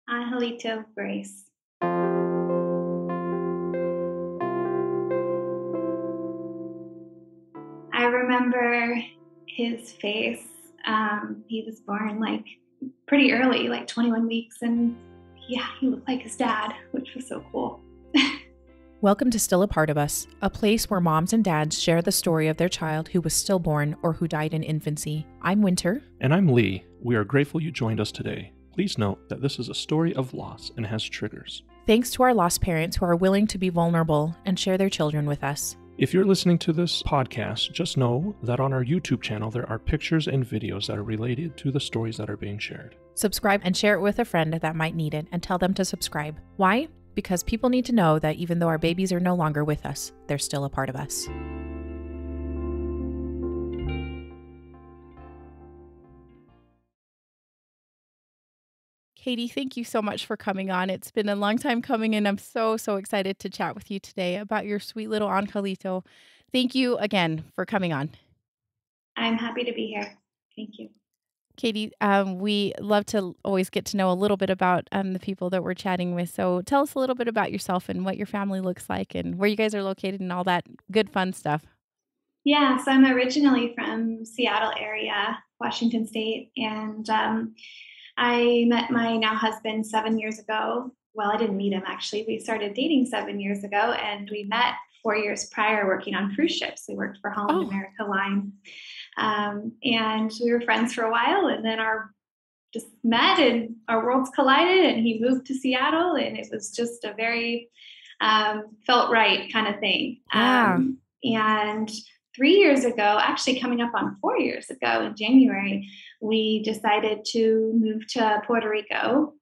Angelito Grace. I remember his face. He was born pretty early, like 21 weeks, and yeah, he looked like his dad, which was so cool. Welcome to Still a Part of Us, a place where moms and dads share the story of their child who was stillborn or who died in infancy. I'm Winter. And I'm Lee. We are grateful you joined us today. Please note that this is a story of loss and has triggers. Thanks to our lost parents who are willing to be vulnerable and share their children with us. If you're listening to this podcast, just know that on our YouTube channel there are pictures and videos that are related to the stories that are being shared. Subscribe and share it with a friend that might need it, and tell them to subscribe. Why? Because people need to know that even though our babies are no longer with us, they're still a part of us. Katy, thank you so much for coming on. It's been a long time coming, and I'm so excited to chat with you today about your sweet little Angelito. Thank you again for coming on. I'm happy to be here. Thank you. Katy, we love to always get to know a little bit about the people that we're chatting with. So tell us a little bit about yourself and what your family looks like and where you guys are located and all that good, fun stuff. Yeah, so I'm originally from Seattle area, Washington State, and I met my now husband 7 years ago. Well, I didn't meet him, actually. We started dating 7 years ago, and we met 4 years prior working on cruise ships. We worked for Holland America Line. And we were friends for a while, and then just met and our worlds collided, and he moved to Seattle, and it was just a very felt right kind of thing. Yeah. And 3 years ago, actually coming up on 4 years ago in January, we decided to move to Puerto Rico.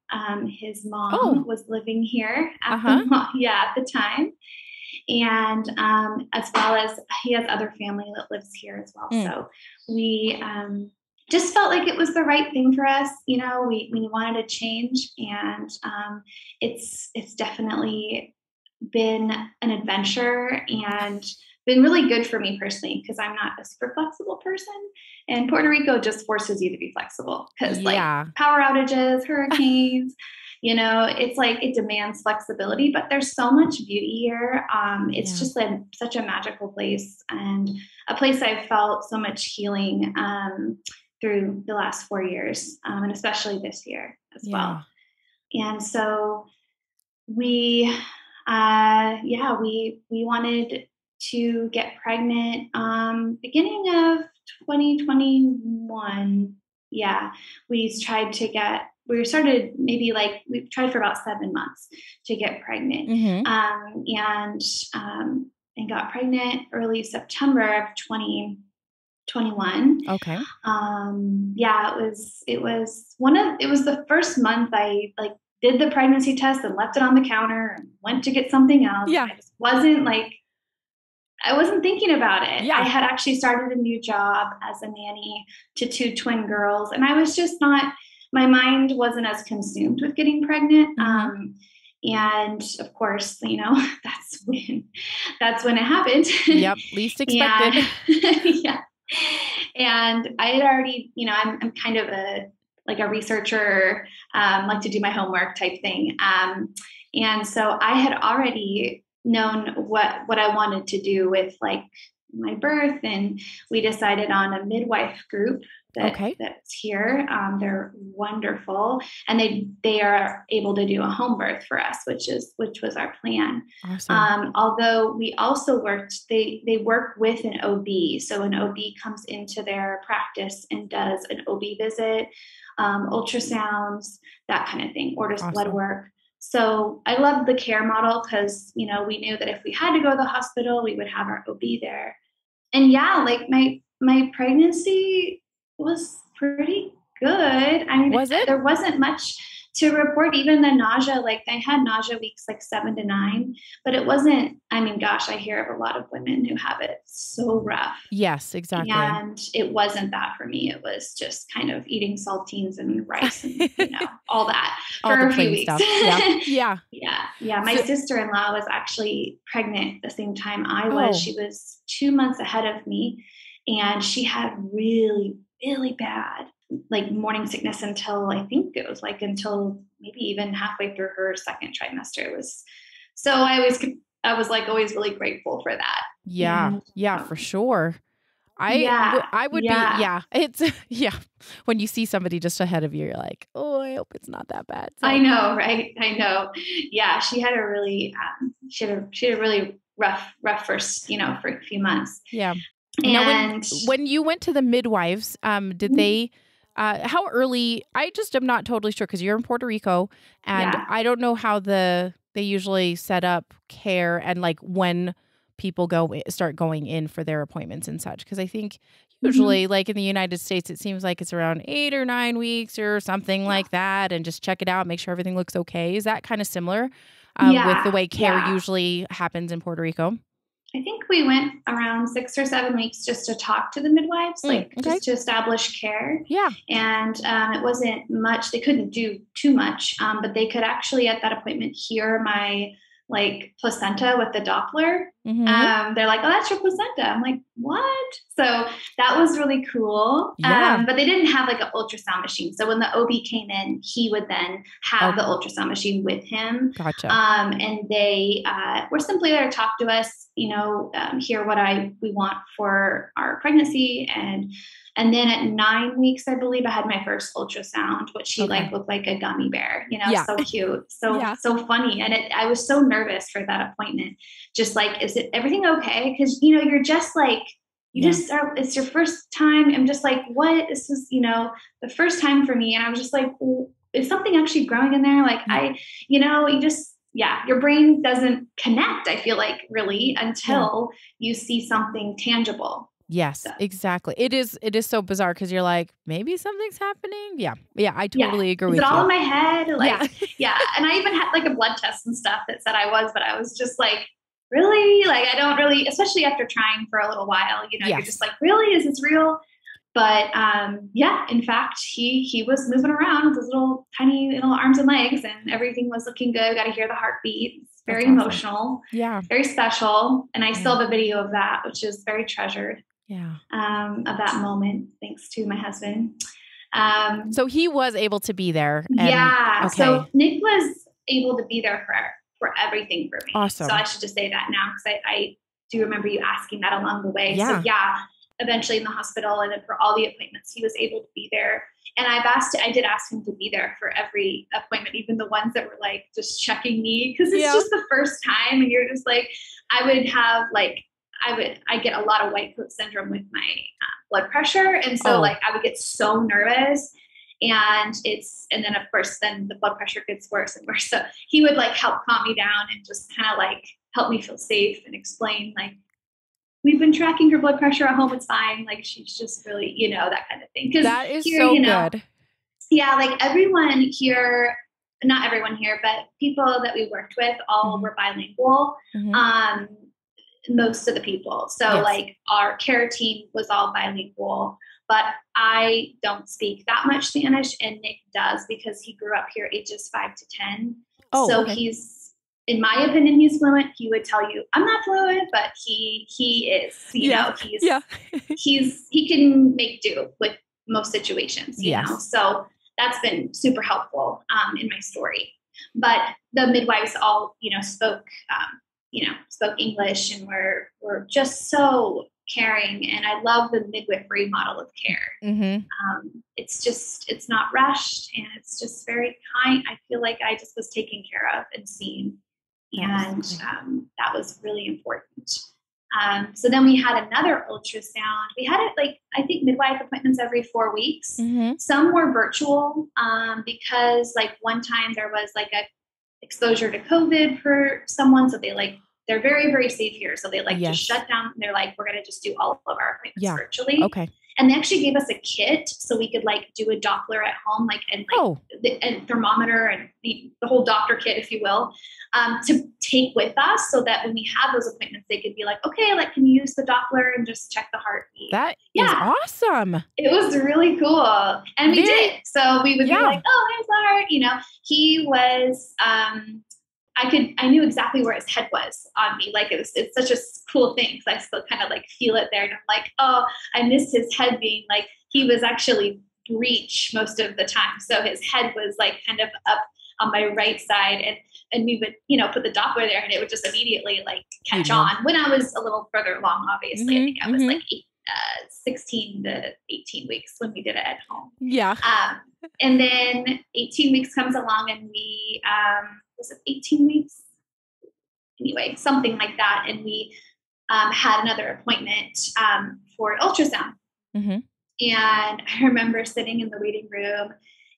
His mom was living here at the time. And as well as he has other family that lives here as well. So we just felt like it was the right thing for us. You know, we wanted to change, and it's definitely been an adventure and been really good for me personally, because I'm not a super flexible person, and Puerto Rico just forces you to be flexible because power outages, hurricanes. You know, it's like it demands flexibility, but there's so much beauty here. It's just such a magical place, and a place I've felt so much healing through the last 4 years, and especially this year as well. And so we wanted to get pregnant beginning of 2021. We tried for about 7 months to get pregnant, and got pregnant early September of 2021. Okay. It was the first month I did the pregnancy test and left it on the counter and went to get something else. Yeah. I wasn't thinking about it. Yeah. I had actually started a new job as a nanny to 2 twin girls, and I was just my mind wasn't as consumed with getting pregnant. And of course, you know, that's when it happened. Yep. Least expected. And I had already, you know, I'm kind of a researcher, like to do my homework type thing. And so I had already known what I wanted to do with my birth, and we decided on a midwife group that's here. They're wonderful, and they are able to do a home birth for us, which was our plan. Awesome. Although we also they work with an OB, so an OB comes into their practice and does an OB visit, ultrasounds, that kind of thing, orders blood work. So I loved the care model because, you know, we knew that if we had to go to the hospital, we would have our OB there. And my pregnancy was pretty good. I mean, there wasn't much to report. Even the nausea, I had nausea weeks 7 to 9, but it wasn't, I mean, gosh, I hear of a lot of women who have it so rough. Yes, exactly. And it wasn't that for me. It was just kind of eating saltines and rice and, you know, all that for a few weeks. Stuff. Yeah. My sister-in-law was actually pregnant at the same time I was. She was 2 months ahead of me, and she had really, really bad like morning sickness until I think it was like until maybe even halfway through her second trimester. It was so I was like always really grateful for that. Yeah. And, Yeah, for sure. yeah, I would be, yeah. yeah, it's, yeah. When you see somebody just ahead of you, you're like, oh, I hope it's not that bad. So. I know, right? I know. Yeah, she had a really, she had a really rough first, for a few months. Yeah. And now, when you went to the midwives, did they, how early, I just am not totally sure because you're in Puerto Rico and yeah. I don't know how they usually set up care and like when people start going in for their appointments and such. Cause I think usually like in the United States, it seems like it's around 8 or 9 weeks or something like that. And just check it out, make sure everything looks okay. Is that kind of similar with the way care usually happens in Puerto Rico? I think we went around 6 or 7 weeks just to talk to the midwives, just to establish care. Yeah. And it wasn't much. They couldn't do too much, but they could actually at that appointment hear my placenta with the Doppler. They're like, oh, that's your placenta. I'm like, what? So that was really cool. Yeah. But they didn't have like an ultrasound machine. So when the OB came in, he would then have the ultrasound machine with him. Gotcha. And they were simply there to talk to us, hear what we want for our pregnancy. And then at 9 weeks, I believe I had my first ultrasound, which she looked like a gummy bear, so cute, so funny. And I was so nervous for that appointment. Just like, is it everything okay? Cause you're just like, it's your first time. I'm just like, what? This is, the first time for me. And I was just like, is something actually growing in there? Like your brain doesn't connect, I feel like really until you see something tangible. Yes, exactly. It is so bizarre because you're like, maybe something's happening. Yeah. Yeah. I totally agree with you. Is it all in my head? Yeah. And I even had like a blood test and stuff that said I was, but I was just like, really? Like, I don't really, especially after trying for a little while, you're just like, really, is this real? But, in fact, he was moving around with his little tiny little arms and legs and everything was looking good. Got to hear the heartbeat. It's very emotional. Yeah. Very special. And I still have a video of that, which is very treasured. Yeah. Of that moment, thanks to my husband. So he was able to be there. So Nick was able to be there for everything for me. Awesome. So I should just say that now because I do remember you asking that along the way. Yeah. So eventually in the hospital and then for all the appointments, he was able to be there. And I did ask him to be there for every appointment, even the ones that were like just checking me because it's just the first time and you're just like, I get a lot of white coat syndrome with my blood pressure. And so I would get so nervous and then of course, then the blood pressure gets worse and worse. So he would help calm me down and just kind of help me feel safe and explain we've been tracking her blood pressure at home. It's fine. She's just really, that kind of thing. Cause that is here, so good. Yeah. Everyone here, not everyone here, but people that we worked with all were bilingual. Most of the people. So our care team was all bilingual, but I don't speak that much Spanish and Nick does because he grew up here ages 5 to 10. He's, in my opinion, he's fluent. He would tell you I'm not fluent, but he is, he can make do with most situations, you know? So that's been super helpful in my story, but the midwives all, spoke English and were just so caring. And I love the midwifery model of care. It's not rushed and it's just very kind. I feel like I just was taken care of and seen. And that was really important. So then we had another ultrasound. We had it I think midwife appointments every 4 weeks. Some were virtual because one time there was a exposure to COVID for someone. So they're very, very safe here. So they just shut down. They're we're going to just do all of our appointments virtually. Okay. And they actually gave us a kit so we could do a Doppler at home, and thermometer and the whole doctor kit, if you will, to take with us so that when we have those appointments, they could be okay, can you use the Doppler and just check the heartbeat? That is awesome. It was really cool. And we did. So we would be oh, here's the heart. He was, I knew exactly where his head was on me. It's such a cool thing. Cause I still kind of feel it there. And I'm oh, I missed his head being he was actually breech most of the time. So his head was like kind of up on my right side, and we would, put the Doppler there and it would just immediately like catch on when I was a little further along, obviously. I think I was like 16 to 18 weeks when we did it at home. Yeah. And then 18 weeks comes along and we, was it 18 weeks? Anyway, something like that. And we had another appointment for an ultrasound. Mm-hmm. And I remember sitting in the waiting room,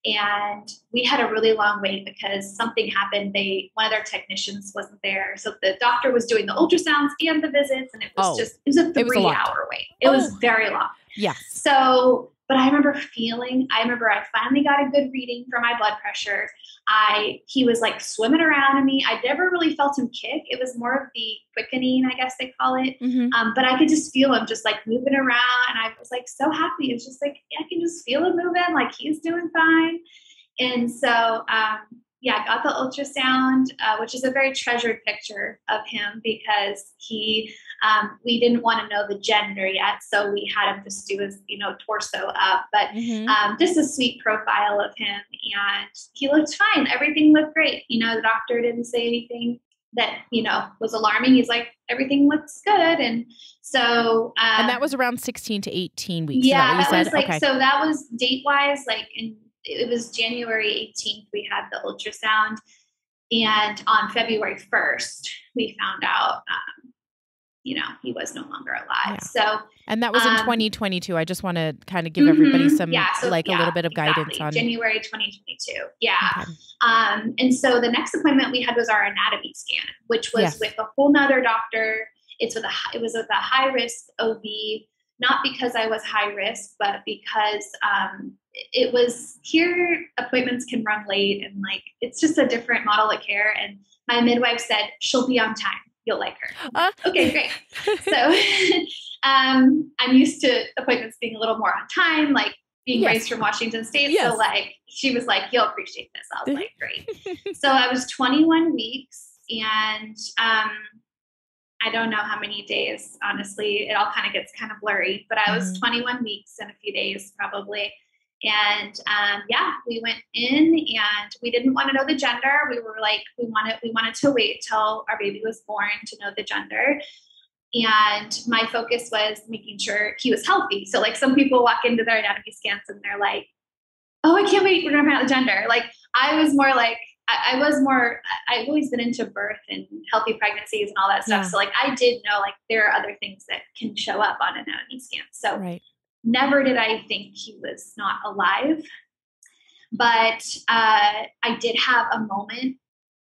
and we had a really long wait because something happened. One of their technicians wasn't there. So the doctor was doing the ultrasounds and the visits, and it was it was a 3-hour wait. It was very long. Yes. So, but I remember I finally got a good reading for my blood pressure. He was like swimming around in me. I never really felt him kick. It was more of the quickening, I guess they call it. Mm-hmm. But I could just feel him just like moving around. And I was like so happy. It was just like, I can just feel him moving, like he's doing fine. And so, I got the ultrasound, which is a very treasured picture of him because we didn't want to know the gender yet. So we had him just do his, torso up, but just a sweet profile of him, and he looked fine. Everything looked great. The doctor didn't say anything that, was alarming. He's like, everything looks good. And so, and that was around 16 to 18 weeks. Yeah, that was like, okay. So that was date wise, like it was January 18th, we had the ultrasound. And on February 1st, we found out, he was no longer alive. Yeah. So, and that was in 2022. I just want to kind of give everybody some, a little bit of guidance on January 2022. Yeah. Okay. And so the next appointment we had was our anatomy scan, which was with a whole nother doctor. It was with a high risk OB, not because I was high risk, but because, it was here, appointments can run late, and like, it's just a different model of care. And my midwife said, she'll be on time. You'll like her. Okay, great. So I'm used to appointments being a little more on time, like being raised from Washington State. Yes. So like, she was like, you'll appreciate this. I was like, great. So I was 21 weeks and I don't know how many days, honestly, it all kind of gets kind of blurry, but I was 21 weeks and a few days probably. And we went in and we didn't want to know the gender. We were like, we wanted to wait till our baby was born to know the gender. And my focus was making sure he was healthy. So like some people walk into their anatomy scans and they're like, oh, I can't wait, we're going to find out the gender. Like I was more like, I've always been into birth and healthy pregnancies and all that stuff. Yeah. So like, I did know like there are other things that can show up on anatomy scans. So never did I think he was not alive, but I did have a moment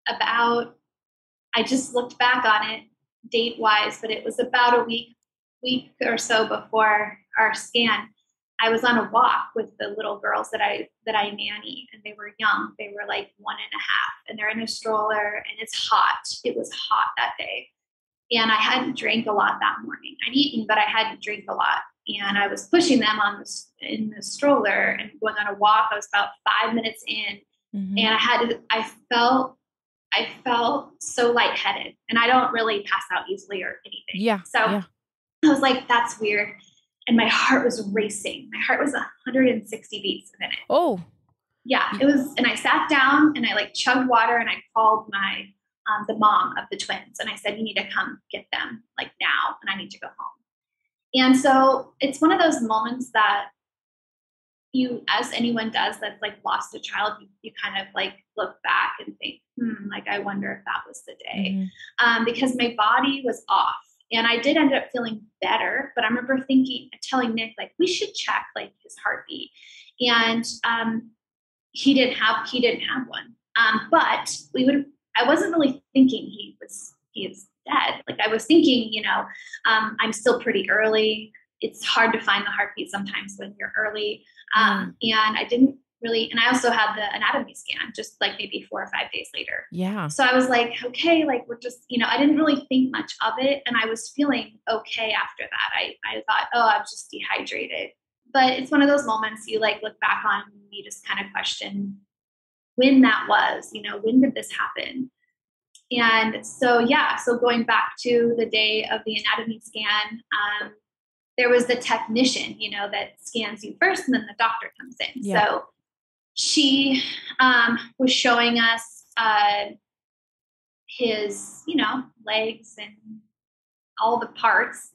I just looked back on it date wise, but it was about a week or so before our scan. I was on a walk with the little girls that I nanny, and they were young. They were like 1.5, and they're in a stroller, and it's hot. It was hot that day. And I hadn't drank a lot that morning. I'd eaten, but I hadn't drank a lot. And I was pushing them in the stroller and going on a walk. I was about 5 minutes in, and I felt so lightheaded, and I don't really pass out easily or anything. Yeah. So I was like, that's weird. And my heart was racing. My heart was 160 beats a minute. Oh, yeah. It was, and I sat down and I like chugged water and I called my, the mom of the twins. And I said, you need to come get them like now. And I need to go home. And so it's one of those moments that you, as anyone does, that's like lost a child, you kind of like look back and think, like, I wonder if that was the day. Because my body was off. And I did end up feeling better, but I remember telling Nick, like, we should check like his heartbeat. And he didn't have one. But I wasn't really thinking he is dead. Like I was thinking, I'm still pretty early. It's hard to find the heartbeat sometimes when you're early. And I didn't really, and I also had the anatomy scan just like maybe 4 or 5 days later. Yeah. So I was like, okay, like we're just, I didn't really think much of it. And I was feeling okay after that. I thought, oh, I was just dehydrated. But it's one of those moments you like look back on and you just kind of question when that was, when did this happen? And so, so going back to the day of the anatomy scan, there was the technician, that scans you first, and then the doctor comes in. Yeah. So she was showing us his, legs and all the parts,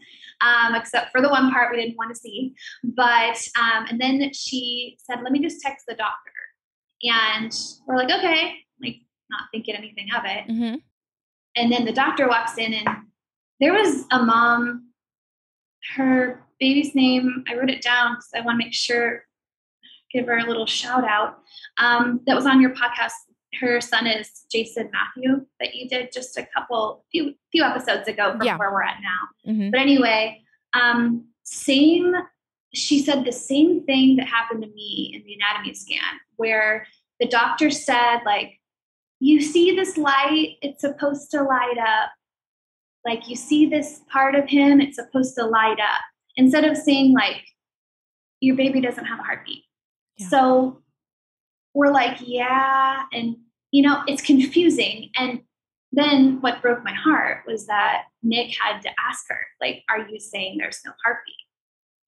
except for the one part we didn't want to see. But, and then she said, let me just text the doctor. And we're like, okay, like not thinking anything of it. Mm-hmm. And then the doctor walks in, and there was a mom, her baby's name, I wrote it down because I want to make sure, give her a little shout out, that was on your podcast. Her son is Jason Matthew, that you did just a few episodes ago from where we're at now. Mm-hmm. But anyway, she said the same thing that happened to me in the anatomy scan, where the doctor said, like, you see this light, it's supposed to light up. Like, you see this part of him, it's supposed to light up. Instead of saying, like, your baby doesn't have a heartbeat. Yeah. So we're like, yeah. And, it's confusing. And then what broke my heart was that Nick had to ask her, like, are you saying there's no heartbeat?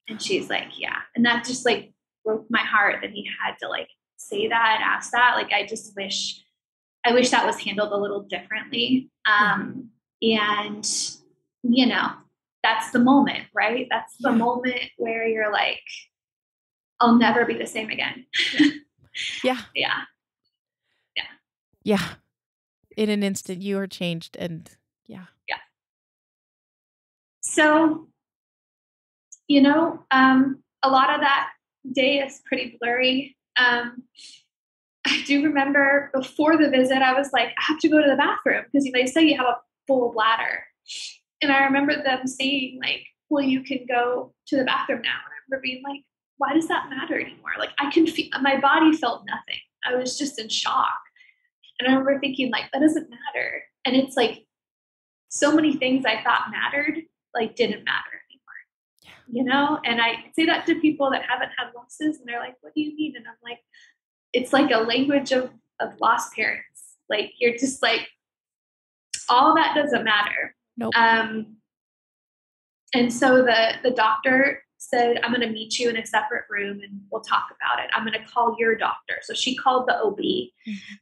And she's like, yeah. And that just like broke my heart that he had to like say that and ask that. Like, I wish that was handled a little differently. And, that's the moment, right? That's the moment where you're like, I'll never be the same again. Yeah. Yeah. Yeah. In an instant, you are changed. And yeah. So, a lot of that day is pretty blurry. I do remember before the visit, I was like, I have to go to the bathroom because they say you have a full bladder. And I remember them saying like, well, you can go to the bathroom now. And I remember being like, why does that matter anymore? Like, I can feel, my body felt nothing. I was just in shock. And I remember thinking like, that doesn't matter. And it's like, so many things I thought mattered, like didn't matter anymore, And I say that to people that haven't had losses, and they're like, what do you mean? And I'm like, it's like a language of lost parents. Like, you're just like, all that doesn't matter. Nope. And so the doctor said, I'm going to meet you in a separate room and we'll talk about it. I'm going to call your doctor. So she called the OB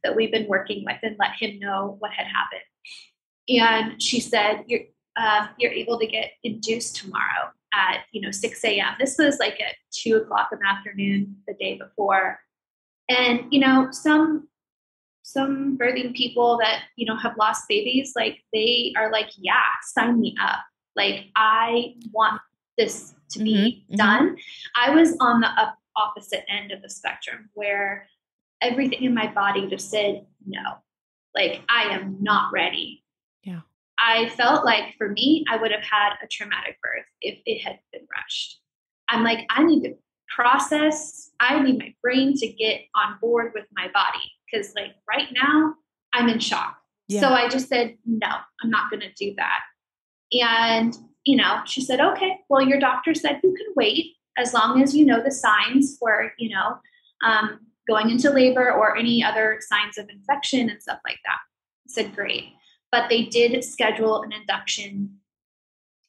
that we've been working with and let him know what had happened. And she said, you're able to get induced tomorrow at, 6 a.m. This was like at 2:00 in the afternoon the day before. And, some birthing people that, have lost babies, like they are like, yeah, sign me up. Like, I want this to be done. I was on the opposite end of the spectrum where everything in my body just said, no, like, I am not ready. Yeah. I felt like for me, I would have had a traumatic birth if it had been rushed. I'm like, I need to process. I need my brain to get on board with my body. Cause like right now I'm in shock. Yeah. So I just said, no, I'm not going to do that. And, she said, okay, well, your doctor said you can wait as long as you know the signs for, going into labor or any other signs of infection and stuff like that. I said, great. But they did schedule an induction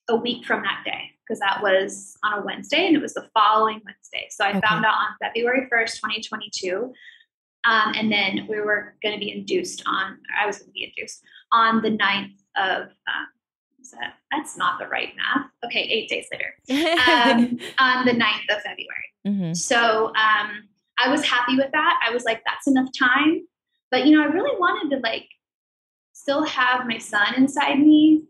a week from that day because that was on a Wednesday and it was the following Wednesday. So I found out on February 1st, 2022. And then we were going to be induced I was going to be induced on the 9th of, that's not the right math. Okay. 8 days later, on the 9th of February. Mm-hmm. So I was happy with that. I was like, that's enough time. But, I really wanted to like still have my son inside me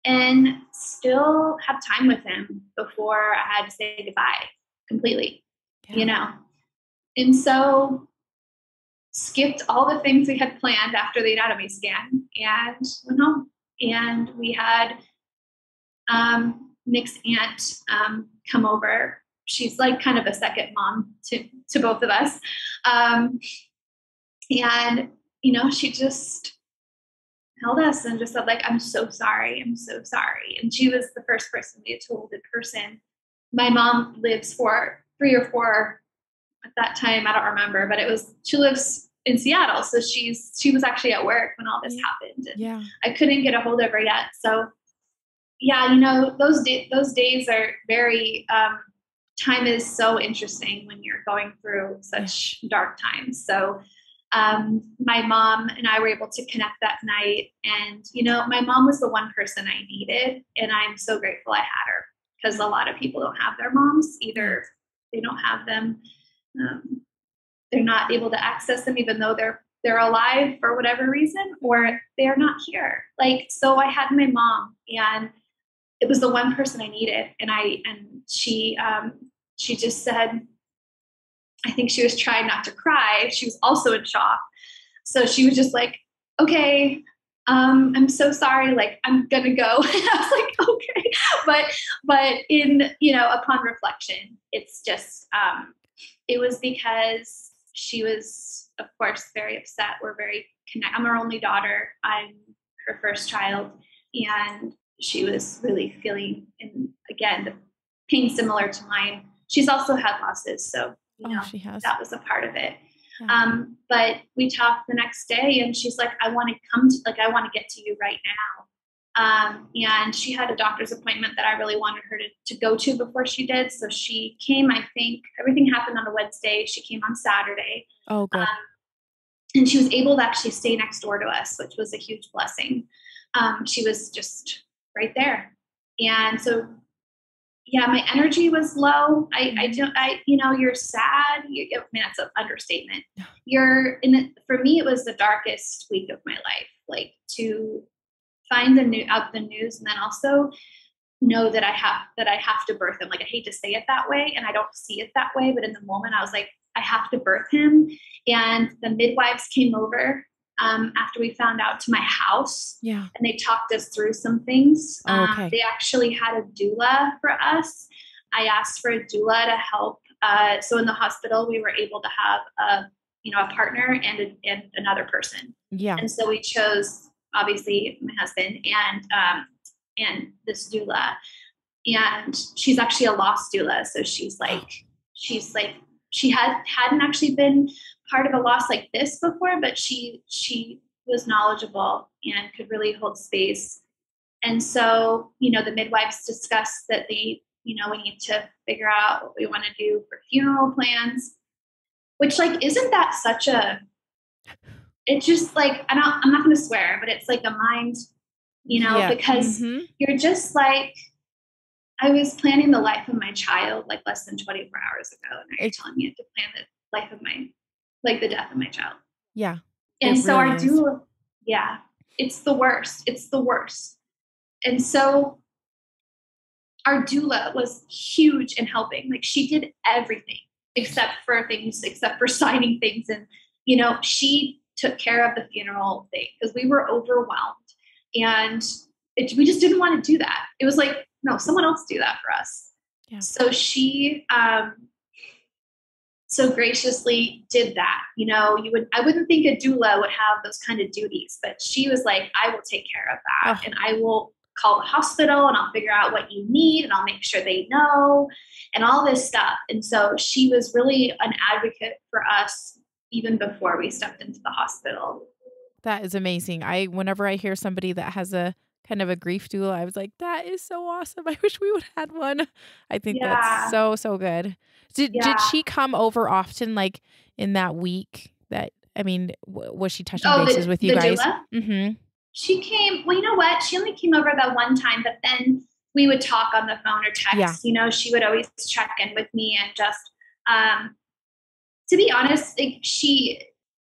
and still have time with him before I had to say goodbye completely, And so skipped all the things we had planned after the anatomy scan and went home. And we had Nick's aunt come over. She's like kind of a second mom to both of us. And, she just held us and just said like, I'm so sorry. I'm so sorry. And she was the first person we had told in person. My mom lives for 3 or 4 at that time. I don't remember, but she lives in Seattle. So she was actually at work when all this happened. And I couldn't get a hold of her yet. So, yeah, those days are very, time is so interesting when you're going through such dark times. So my mom and I were able to connect that night. And, my mom was the one person I needed. And I'm so grateful I had her, because a lot of people don't have their moms. Either they don't have them, they're not able to access them, even though they're alive for whatever reason, or they're not here. So I had my mom, and it was the one person I needed. And she just said, I think she was trying not to cry. She was also in shock. So she was just like, okay, I'm so sorry. I'm going to go. And I was like, okay. But upon reflection, it's just, it was because she was, of course, very upset. We're very connected. I'm her only daughter. I'm her first child. And she was really feeling, and again, the pain similar to mine. She's also had losses. So, she has. That was a part of it. Yeah. But we talked the next day, and she's like, I want to get to you right now. And she had a doctor's appointment that I really wanted her to go to before she did. So she came, I think everything happened on a Wednesday. She came on Saturday. Oh, good. And she was able to actually stay next door to us, which was a huge blessing. She was just right there. And so, yeah, my energy was low. You're sad. That's an understatement. For me, it was the darkest week of my life, to find the news, and then also know that I have to birth him. I hate to say it that way, and I don't see it that way, but in the moment I was like, I have to birth him. And the midwives came over after we found out to my house. Yeah. And they talked us through some things. Okay. They actually had a doula for us. I asked for a doula to help. So in the hospital, we were able to have a partner and another person. Yeah. And so we chose, obviously, my husband and this doula. And she's actually a loss doula. So she hadn't actually been part of a loss like this before, but she was knowledgeable and could really hold space. And so, the midwives discussed that we need to figure out what we want to do for funeral plans, which isn't that such a, it's just I'm not going to swear, but it's a mind, because you're just I was planning the life of my child less than 24 hours ago. And now you're telling me to plan the life of the death of my child. Yeah. And so our doula, it's the worst. It's the worst. And so our doula was huge in helping. She did everything except for signing things. And, she took care of the funeral thing because we were overwhelmed. And we just didn't want to do that. It was no, someone else do that for us. Yeah. So she so graciously did that. I wouldn't think a doula would have those kind of duties, but she was like, I will take care of that. And I will call the hospital and I'll figure out what you need and I'll make sure they know and all this stuff. And so she was really an advocate for us even before we stepped into the hospital. That is amazing. Whenever I hear somebody that has a kind of a grief doula, I was like, that is so awesome. I wish we would have had one. I think that's so, so good. Did she come over often, in that week was she touching bases with you guys? Doula? Mm-hmm. She came, well, you know what? She only came over that one time, but then we would talk on the phone or text. Yeah. She would always check in with me and just, to be honest,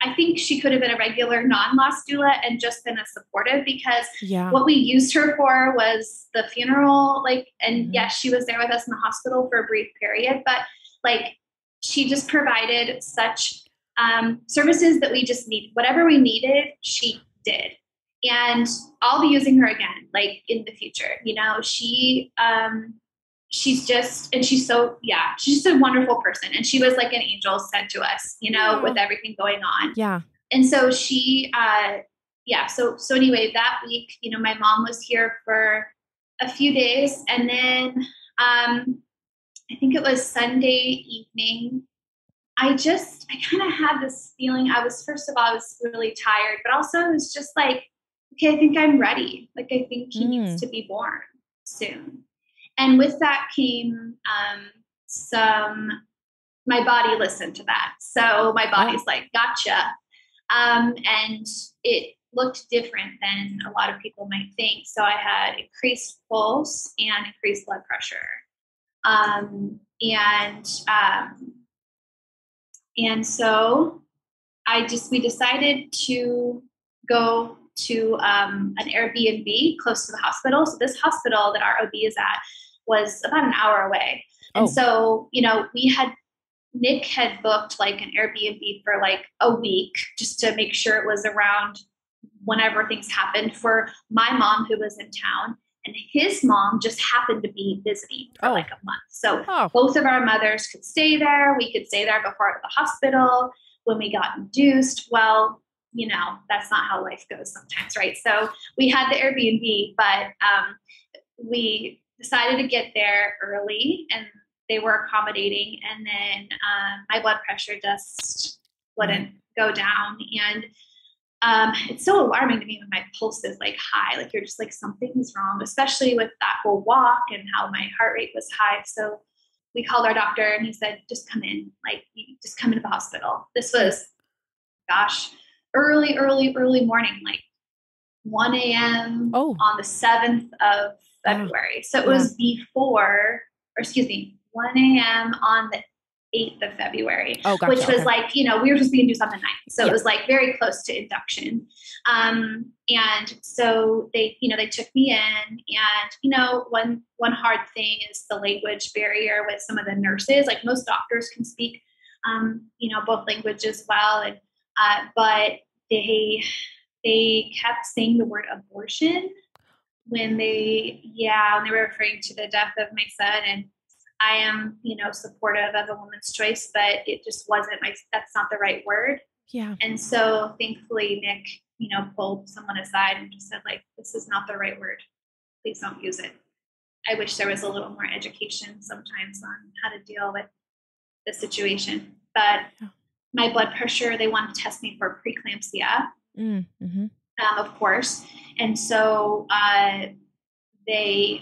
I think she could have been a regular non-loss doula and just been a supportive because what we used her for was the funeral, and yes, she was there with us in the hospital for a brief period, but she just provided such services that we just need. Whatever we needed, she did. And I'll be using her again, in the future. She's just a wonderful person. And she was an angel sent to us, with everything going on. Yeah. And so she, so anyway, that week, my mom was here for a few days. And then I think it was Sunday evening. I kind of had this feeling. First of all, I was really tired, but also it was just okay, I think I'm ready. I think he needs to be born. soon. And with that came my body listened to that. So my body's like, gotcha. And it looked different than a lot of people might think. So I had increased pulse and increased blood pressure. And so we decided to go to an Airbnb close to the hospital. So this hospital that our OB is at was about an hour away. And so, Nick had booked like an Airbnb for like a week just to make sure it was around whenever things happened for my mom who was in town. And his mom just happened to be visiting for like a month. So both of our mothers could stay there. We could stay there before the hospital when we got induced. Well, that's not how life goes sometimes, right? So we had the Airbnb, but we decided to get there early and they were accommodating. And then my blood pressure just wouldn't go down. And it's so alarming to me when my pulse is like high, like you're just like, something's wrong, especially with that whole walk and how my heart rate was high. So we called our doctor and he said, just come in, like you just come into the hospital. This was, early morning, like 1 a.m. On the 7th of February. So it was 1 a.m. on the 8th of February, which was like, we were supposed to be induced on the 9th. So it was like very close to induction. And so they took me in and, one hard thing is the language barrier with some of the nurses. Like most doctors can speak, both languages well. And, but they kept saying the word abortion when they were referring to the death of my son. And I am, supportive of a woman's choice, but it just wasn't that's not the right word. Yeah. And so thankfully Nick, pulled someone aside and just said like, this is not the right word. Please don't use it. I wish there was a little more education sometimes on how to deal with the situation, but my blood pressure, they wanted to test me for preeclampsia, of course. And so, they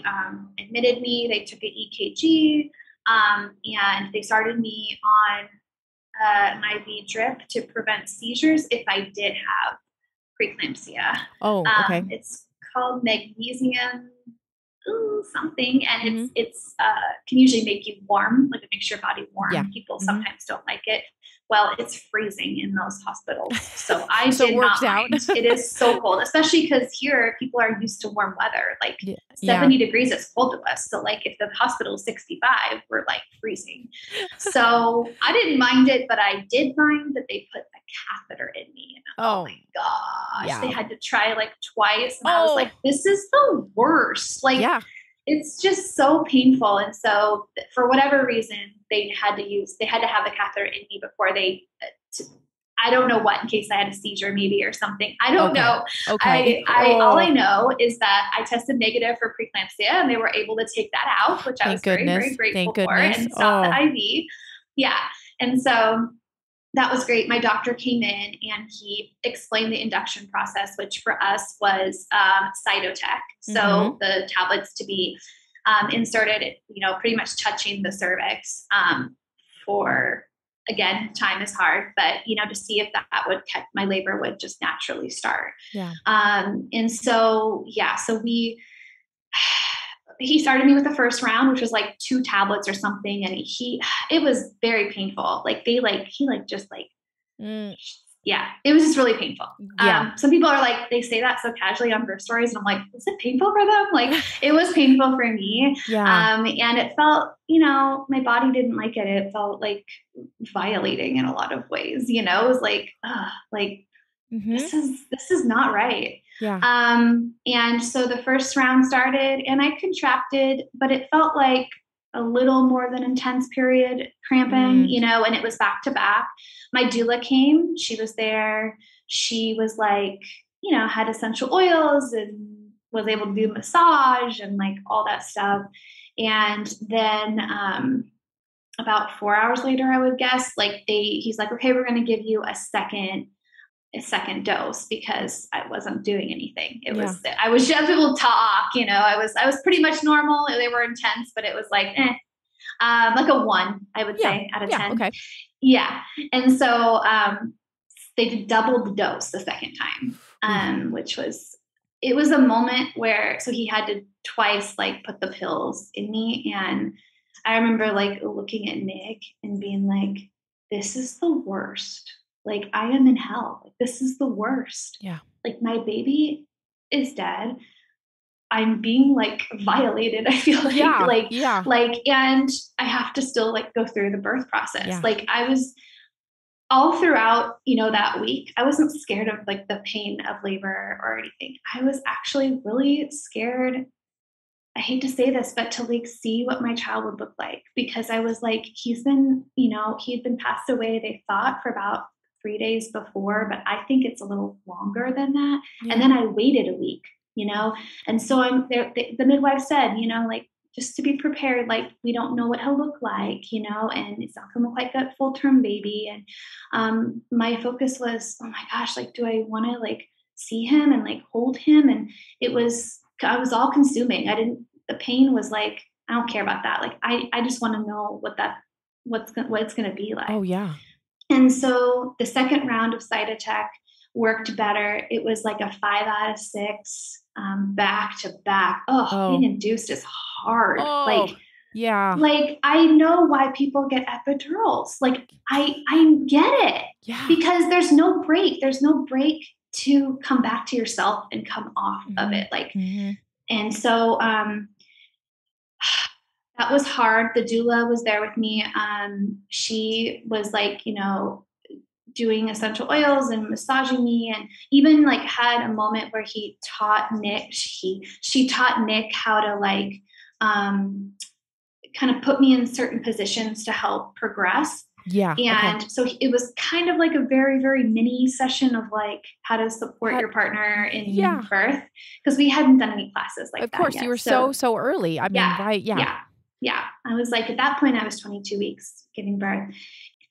admitted me, they took an EKG, and they started me on an IV drip to prevent seizures if I did have preeclampsia. It's called magnesium something, and it's can usually make you warm, like it makes your body warm. Yeah. People sometimes don't like it. Well, it's freezing in those hospitals. So I did not mind. It is so cold, especially because here people are used to warm weather. Like 70 degrees is cold to us. So like if the hospital is 65, we're like freezing. So I didn't mind it, but I did mind that they put the catheter in me. And oh my gosh, they had to try like twice. And I was like, this is the worst. Like it's just so painful. And so for whatever reason, they had to have the catheter in me before I don't know what, in case I had a seizure maybe or something. I don't know. Okay. All I know is that I tested negative for preeclampsia and they were able to take that out, which I was very, very grateful for, and stop the IV. Yeah. And so that was great. My doctor came in and he explained the induction process, which for us was cytotec. So the tablets to be inserted, pretty much touching the cervix for, again, time is hard, but, to see if that would catch my labor would just naturally start. Yeah. And so, he started me with the first round, which was like 2 tablets or something. And it was very painful. Like it was just really painful. Yeah. Some people are like, they say that so casually on birth stories. And I'm like, is it painful for them? Like it was painful for me. Yeah. And it felt, my body didn't like it. It felt like violating in a lot of ways, it was like, this is not right. Yeah. And so the first round started and I contracted, but it felt like a little more than intense period cramping, and it was back to back. My doula came, she was there. She was like, had essential oils and was able to do massage and like all that stuff. And then, about 4 hours later, I would guess, like he's like, okay, we're going to give you a second a second dose because I wasn't doing anything. I was just able to talk, I was pretty much normal. They were intense, but it was like, like a 1, I would say, out of 10. Okay. Yeah. And so, they did double the dose the second time, it was a moment where, so he had to twice like put the pills in me. And I remember like looking at Nick and being like, this is the worst. Like, I am in hell. Like, this is the worst. Yeah. Like, my baby is dead. I'm being like violated. I feel like, and I have to still like go through the birth process. Yeah. Like, I was all throughout, that week, I wasn't scared of like the pain of labor or anything. I was actually really scared. I hate to say this, but to like see what my child would look like, because I was like, he'd been passed away, they thought, for about 3 days before, but I think it's a little longer than that. Yeah. And then I waited a week, and so I'm there. The midwife said, like, just to be prepared, like, we don't know what he'll look like, and it's not gonna look like a full-term baby. And my focus was, oh my gosh, like, do I want to like see him and like hold him? And I was all consuming. The pain was like, I don't care about that. Like, I just want to know what it's going to be like. Oh yeah. And so the second round of Cytotec worked better. It was like a 5 out of 6, back to back. Being induced is hard. Like, yeah. Like, I know why people get epidurals. Like, I get it. Yeah. Because there's no break. There's no break to come back to yourself and come off of it. Like, and so, that was hard. The doula was there with me. She was like, doing essential oils and massaging me, and even like had a moment where she taught Nick how to like, kind of put me in certain positions to help progress. Yeah. And so it was kind of like a very, very mini session of like how to support your partner in birth, because we hadn't done any classes like that. Of course, yet. You were so early. I mean, right? Yeah. Yeah. I was like, at that point, I was 22 weeks giving birth.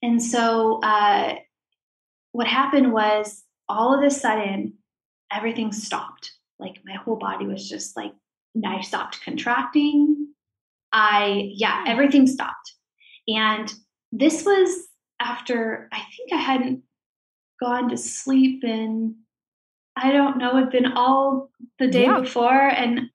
And so what happened was, all of a sudden, everything stopped. Like, my whole body was just like, I stopped contracting. Everything stopped. And this was after, I think I hadn't gone to sleep in, I don't know, it'd been all the day before. And,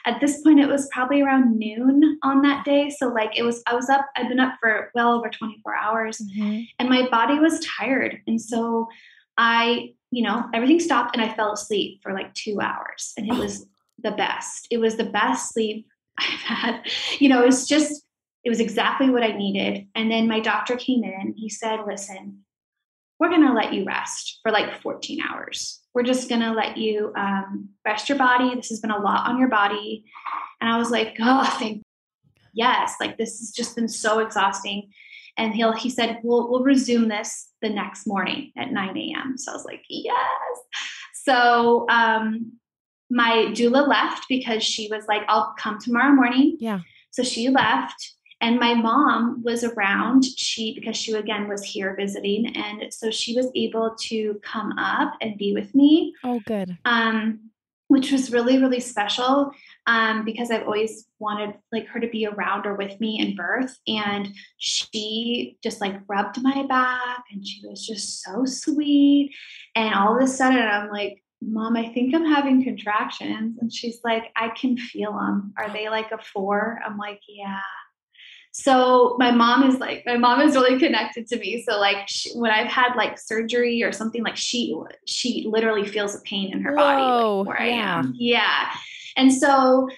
at this point, it was probably around noon on that day. So like, I'd been up for well over 24 hours, and my body was tired. And so everything stopped, and I fell asleep for like 2 hours, and it was the best. It was the best sleep I've had. It was exactly what I needed. And then my doctor came in. He said, listen, we're going to let you rest for like 14 hours. We're just going to let you rest your body. This has been a lot on your body. And I was like, yes, like, this has just been so exhausting. And he said, we'll resume this the next morning at 9 a.m. So I was like, yes. So my doula left because she was like, I'll come tomorrow morning. Yeah. So she left. And my mom was around, because she again was here visiting. And so she was able to come up and be with me. Oh, good. Which was really, really special, because I've always wanted like her to be around or with me in birth. And she just like rubbed my back, and she was just so sweet. And all of a sudden I'm like, Mom, I think I'm having contractions. And she's like, I can feel them. Are they like a 4? I'm like, yeah. So my mom is really connected to me. So like, when I've had like surgery or something, like she literally feels a pain in her body, like, where I am. Yeah. And so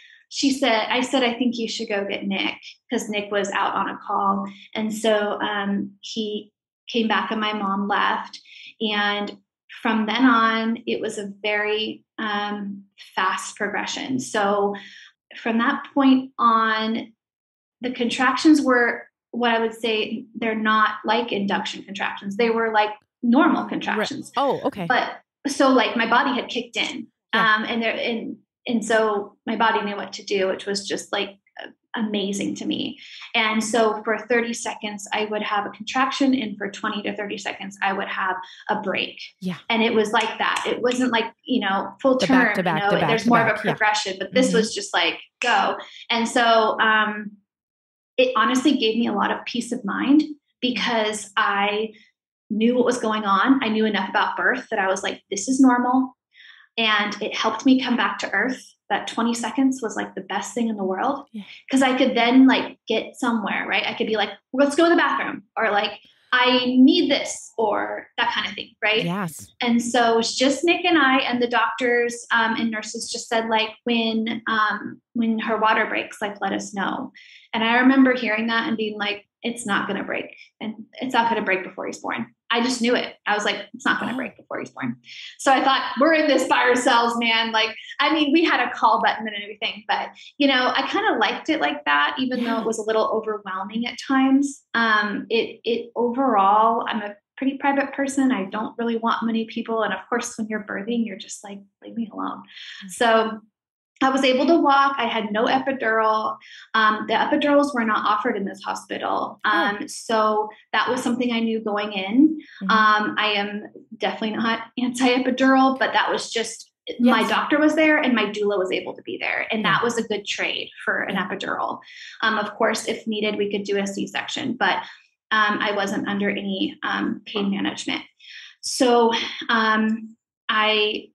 I said, I think you should go get Nick, because Nick was out on a call. And so he came back, and my mom left. And from then on, it was a very fast progression. So from that point on, the contractions were what I would say, they're not like induction contractions. They were like normal contractions. Oh, okay. But so like my body had kicked in, and so my body knew what to do, which was just like amazing to me. And so for 30 seconds, I would have a contraction, and for 20 to 30 seconds, I would have a break. Yeah. And it was like that. It wasn't like, full term, there's more of a progression, but this was just like, go. And so, it honestly gave me a lot of peace of mind because I knew what was going on. I knew enough about birth that I was like, this is normal. And it helped me come back to earth. That 20 seconds was like the best thing in the world because I could then like get somewhere, right? I could be like, let's go to the bathroom, or like, I need this, or that kind of thing, right? Yes. And so it's just Nick and I, and the doctors and nurses just said like, when her water breaks, like, let us know. And I remember hearing that and being like, it's not going to break, and it's not going to break before he's born. I just knew it. I was like, it's not going to break before he's born. So I thought, we're in this by ourselves, man. Like, I mean, we had a call button and everything, but I kind of liked it like that, even though it was a little overwhelming at times. It overall, I'm a pretty private person. I don't really want many people. And of course, when you're birthing, you're just like, leave me alone. So I was able to walk. I had no epidural. The epidurals were not offered in this hospital. So that was something I knew going in. I am definitely not anti-epidural, but that was just, my doctor was there and my doula was able to be there. And that was a good trade for an epidural. Of course, if needed, we could do a C-section, but I wasn't under any pain management. So I,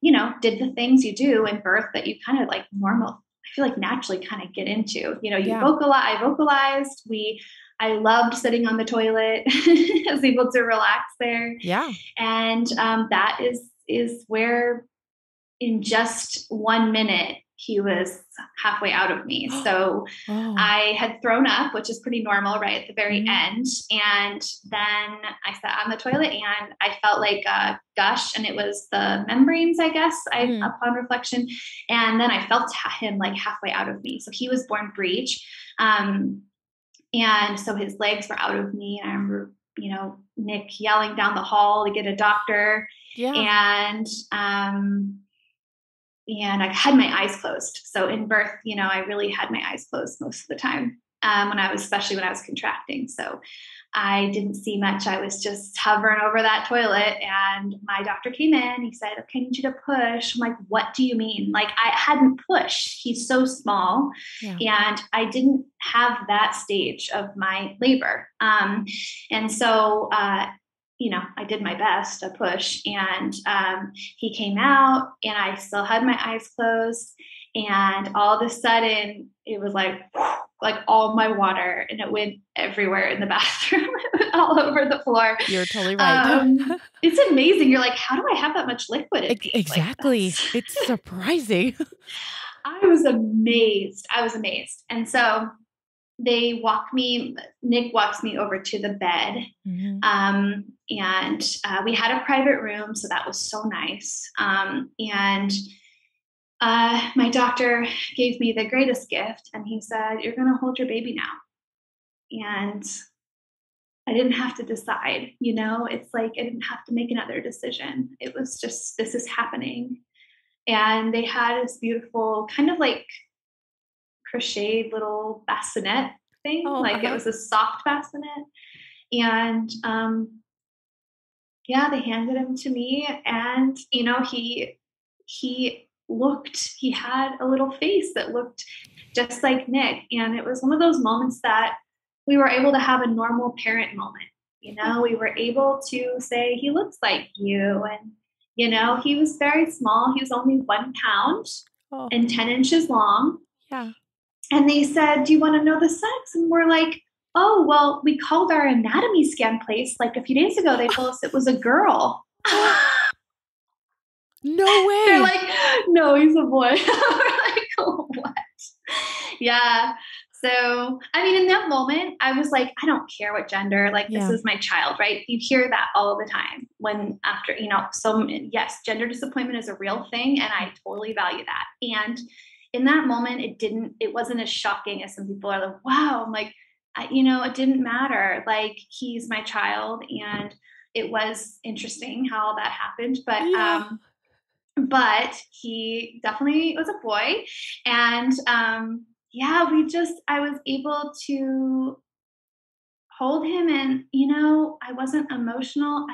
did the things you do in birth that you kind of like I feel like naturally kind of get into, I vocalized, I loved sitting on the toilet. I was able to relax there. Yeah. And that is where in just 1 minute, he was halfway out of me. So I had thrown up, which is pretty normal, right at the very end. And then I sat on the toilet and I felt like a gush, and it was the membranes, I guess, upon reflection. And then I felt him like halfway out of me. So he was born breech. And so his legs were out of me. And I remember, Nick yelling down the hall to get a doctor. Yeah. And I had my eyes closed. So in birth, I really had my eyes closed most of the time, especially when I was contracting. So I didn't see much. I was just hovering over that toilet, and my doctor came in. He said, okay, I need you to push. I'm like, what do you mean? Like, I hadn't pushed. He's so small. Yeah. And I didn't have that stage of my labor. And so, I did my best to push, and he came out, and I still had my eyes closed, and all of a sudden it was like all my water, and it went everywhere in the bathroom, all over the floor. You're totally right. It's amazing. You're like, how do I have that much liquid in me? Exactly. Like, it's surprising. I was amazed. And so Nick walks me over to the bed. And we had a private room. So that was so nice. And my doctor gave me the greatest gift. And he said, you're going to hold your baby now. And I didn't have to decide, it's like, I didn't have to make another decision. It was just, this is happening. And they had this beautiful kind of like crocheted little bassinet thing. It was a soft bassinet. And they handed him to me, and he had a little face that looked just like Nick. And it was one of those moments that we were able to have a normal parent moment. We were able to say, he looks like you. And he was very small. He was only 1 pound and 10 inches long. Yeah. And they said, do you want to know the sex? And we're like, oh, well, we called our anatomy scan place like a few days ago. They told us it was a girl. No way. They're like, no, he's a boy. We're like, oh, what? Yeah. So, I mean, in that moment, I was like, I don't care what gender, this is my child, right? You hear that all the time yes, gender disappointment is a real thing. And I totally value that. And in that moment, it wasn't as shocking as some people are like, wow. I'm like, it didn't matter. Like, he's my child. And it was interesting how that happened. But he definitely was a boy. And yeah, I was able to hold him and, I wasn't emotional.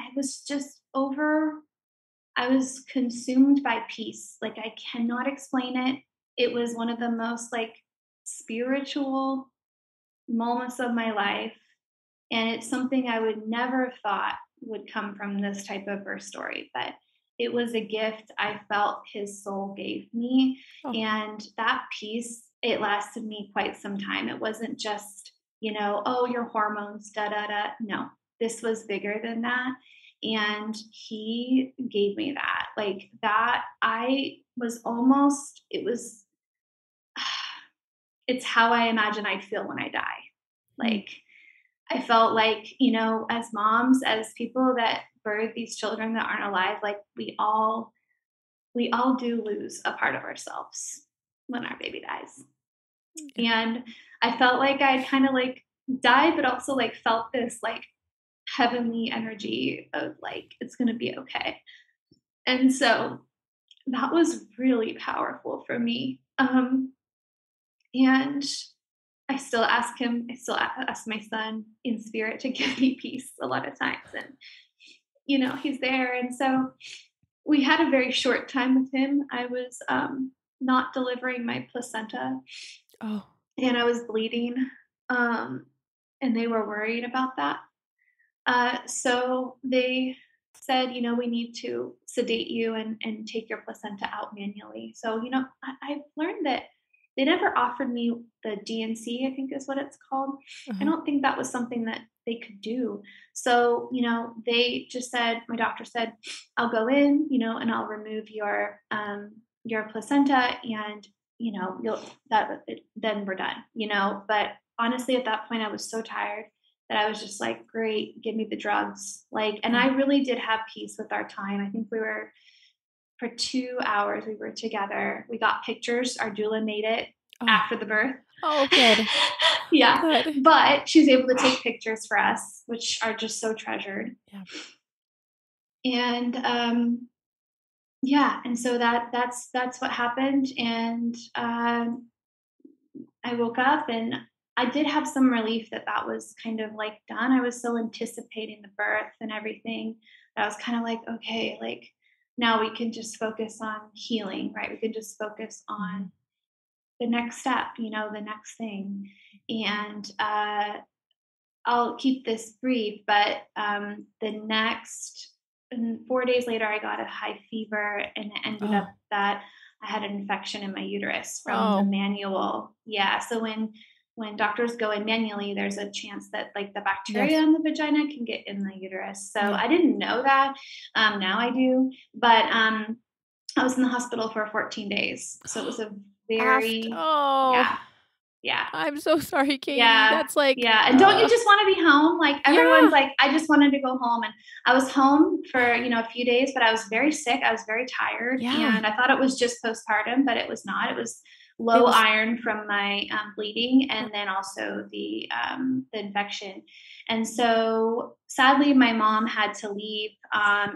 I was consumed by peace. Like I cannot explain it. It was one of the most like spiritual moments of my life. And it's something I would never have thought would come from this type of birth story, but it was a gift I felt his soul gave me. Oh. And that peace, it lasted me quite some time. It wasn't just, oh, your hormones, da da da. No, this was bigger than that. And he gave me that. Like that, I was almost, it was, it's how I imagine I'd feel when I die. Like, I felt like, as moms, as people that birth these children that aren't alive, like we all do lose a part of ourselves when our baby dies. And I felt like I'd kind of like died, but also like felt this like heavenly energy of like, it's going to be okay. And so that was really powerful for me. And I still ask my son in spirit to give me peace a lot of times. And, he's there. And so we had a very short time with him. I was not delivering my placenta. Oh. And I was bleeding. And they were worried about that. So they said, we need to sedate you and take your placenta out manually. So, I've learned that they never offered me the DNC, I think is what it's called. I don't think that was something that they could do. So, they just said, my doctor said, I'll go in, and I'll remove your placenta and, then we're done, but honestly, at that point, I was so tired that I was just like, great, give me the drugs. Like, and I really did have peace with our time. I think for 2 hours, we were together. We got pictures. Our doula made it after the birth. Oh, good. Yeah. Good. But she was able to take pictures for us, which are just so treasured. Yeah. And, yeah. And so that's what happened. And, I woke up and I did have some relief that was kind of like done. I was so anticipating the birth and everything that I was kind of like, okay, like now we can just focus on healing, right? We can just focus on the next step, the next thing. And I'll keep this brief, but the next 4 days later, I got a high fever and it ended up that I had an infection in my uterus from the manual. Yeah. So when doctors go in manually, there's a chance that like the bacteria in the vagina can get in the uterus. So I didn't know that. Now I do, but I was in the hospital for 14 days. So it was a very, yeah. I'm so sorry, Katy. Yeah. That's like, and don't you just want to be home? Like everyone's like, I just wanted to go home. And I was home for, a few days, but I was very sick. I was very tired and I thought it was just postpartum, but it was not. It was low iron from my bleeding and then also the infection. And so sadly, my mom had to leave.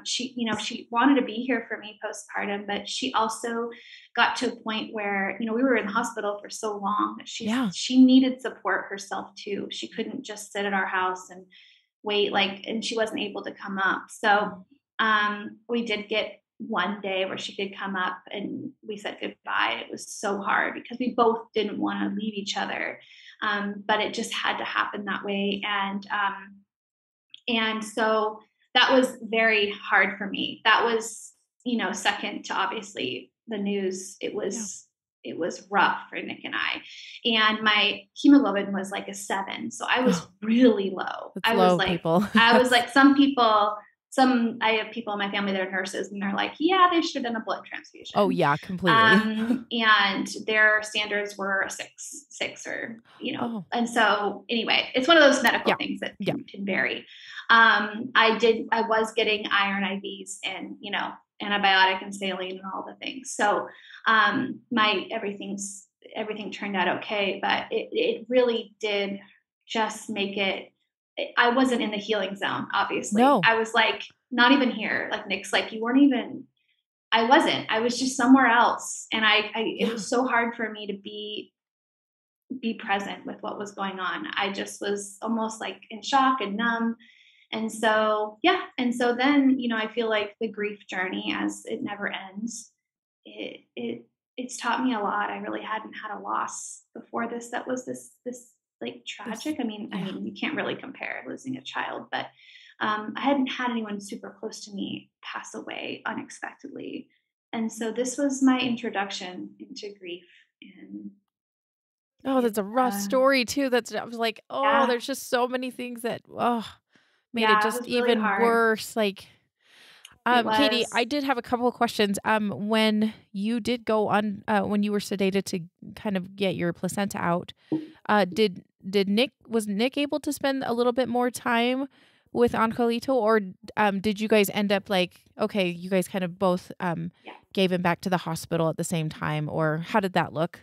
She wanted to be here for me postpartum, but she also got to a point where, we were in the hospital for so long that she needed support herself too. She couldn't just sit at our house and wait, and she wasn't able to come up. So we did get one day where she could come up and we said goodbye. It was so hard because we both didn't want to leave each other. But it just had to happen that way. And so that was very hard for me. That was, second to obviously the news. It was rough for Nick and I, and my hemoglobin was like a 7. So I was really low. I was like, I have people in my family that are nurses and they're like, yeah, they should have done a blood transfusion. Oh yeah, completely. And their standards were a 6 or, and so anyway, it's one of those medical things that can vary. I was getting iron IVs and, antibiotic and saline and all the things. So, everything turned out okay, but it really did just make it, I wasn't in the healing zone, obviously. No. I was like, not even here. Like Nick's like, you weren't even, I wasn't, I was just somewhere else. And it was so hard for me to be be present with what was going on. I just was almost like in shock and numb. And so, yeah. And so then, I feel like the grief journey, as it never ends, it's taught me a lot. I really hadn't had a loss before this that was this like tragic. I mean, you can't really compare losing a child, but I hadn't had anyone super close to me pass away unexpectedly. And so this was my introduction into grief. And Oh, that's a rough story too. I was like, oh, yeah, there's just so many things that made it yeah, it just was really even hard. worse. Like, It Katie, was. I did have a couple of questions. When you did go on, when you were sedated to kind of get your placenta out, did Nick able to spend a little bit more time with Angelito, or did you guys end up like, okay, you guys kind of both Yeah. gave him back to the hospital at the same time, or how did that look?